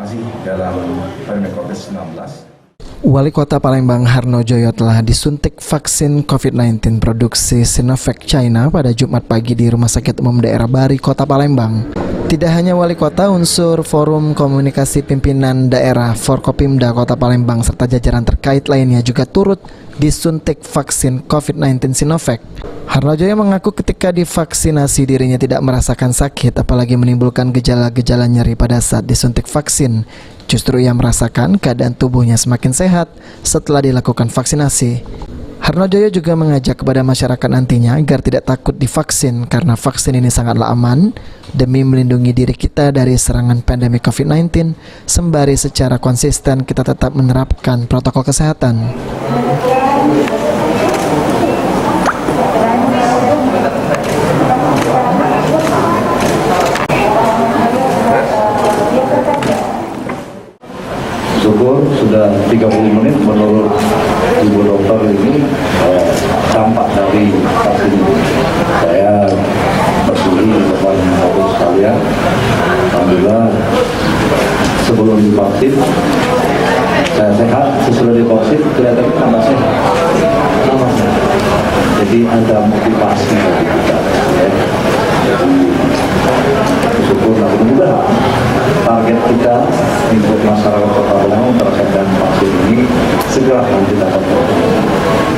masih dalam pandemi COVID-19. Wali Kota Palembang Harno Joyo telah disuntik vaksin COVID-19 produksi Sinovac China pada Jumat pagi di Rumah Sakit Umum Daerah Bari, Kota Palembang. Tidak hanya wali kota, unsur Forum Komunikasi Pimpinan Daerah Forkopimda Kota Palembang serta jajaran terkait lainnya juga turut disuntik vaksin COVID-19 Sinovac. Harno Joyo mengaku ketika divaksinasi dirinya tidak merasakan sakit, apalagi menimbulkan gejala-gejala nyeri pada saat disuntik vaksin. Justru ia merasakan keadaan tubuhnya semakin sehat setelah dilakukan vaksinasi. Harno Joyo juga mengajak kepada masyarakat nantinya agar tidak takut divaksin karena vaksin ini sangatlah aman demi melindungi diri kita dari serangan pandemi COVID-19 sembari secara konsisten kita tetap menerapkan protokol kesehatan. Syukur sudah 30 menit menurut ibu dokter ini dampak dari vaksin ini. Saya bersyukur depan bapak sekalian, alhamdulillah sebelum divaksin saya sehat, sesudah divaksin kelihatannya tambah sehat. Jadi ada motivasi bagi kita. Syukur alhamdulillah target kita untuk masyarakat Kota Palembang terkait dengan vaksin ini segera akan kita dapat.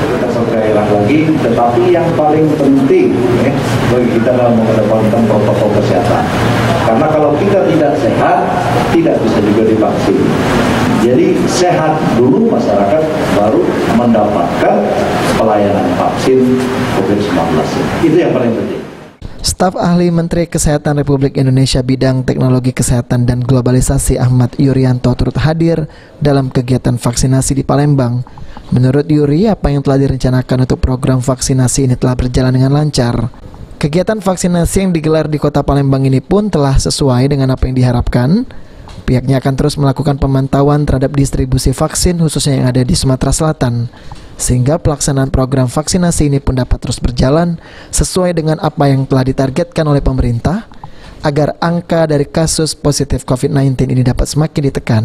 Kita sekali lagi, tetapi yang paling penting bagi kita dalam mengedepankan protokol kesehatan. Karena kalau kita tidak sehat, tidak bisa juga divaksin. Jadi sehat dulu masyarakat baru mendapatkan pelayanan vaksin COVID-19. Itu yang paling penting. Staf ahli Menteri Kesehatan Republik Indonesia bidang teknologi kesehatan dan globalisasi Ahmad Yuryanto turut hadir dalam kegiatan vaksinasi di Palembang. Menurut Yuri, apa yang telah direncanakan untuk program vaksinasi ini telah berjalan dengan lancar. Kegiatan vaksinasi yang digelar di Kota Palembang ini pun telah sesuai dengan apa yang diharapkan. Pihaknya akan terus melakukan pemantauan terhadap distribusi vaksin khususnya yang ada di Sumatera Selatan, sehingga pelaksanaan program vaksinasi ini pun dapat terus berjalan sesuai dengan apa yang telah ditargetkan oleh pemerintah agar angka dari kasus positif COVID-19 ini dapat semakin ditekan.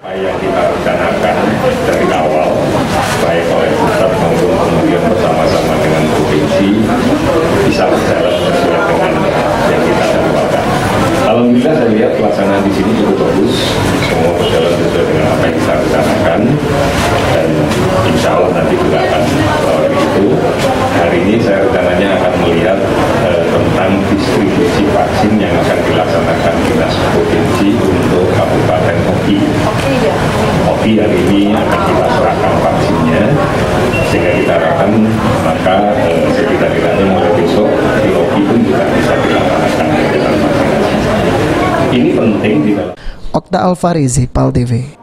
Apa yang kita rencanakan dari awal, baik oleh pusat maupun kemudian bersama-sama dengan provinsi, bisa berjalan sesuai dengan yang kita harapkan. Alhamdulillah saya lihat pelaksanaan di sini cukup bagus, semua berjalan sesuai dengan apa yang kita rencanakan, dan insya Allah nanti juga akan begitu. Hari ini saya rencananya akan melihat tentang distribusi vaksin yang akan dilaksanakan dinas provinsi untuk Kabupaten Oki. Oki hari ini akan kita serahkan vaksinnya, sehingga kita harapkan maka setidak-tidaknya mulai besok di Oki pun juga bisa dilaksanakan kegiatan vaksinasi. Ini penting di dalam. Okta Alfarizi, PAL TV.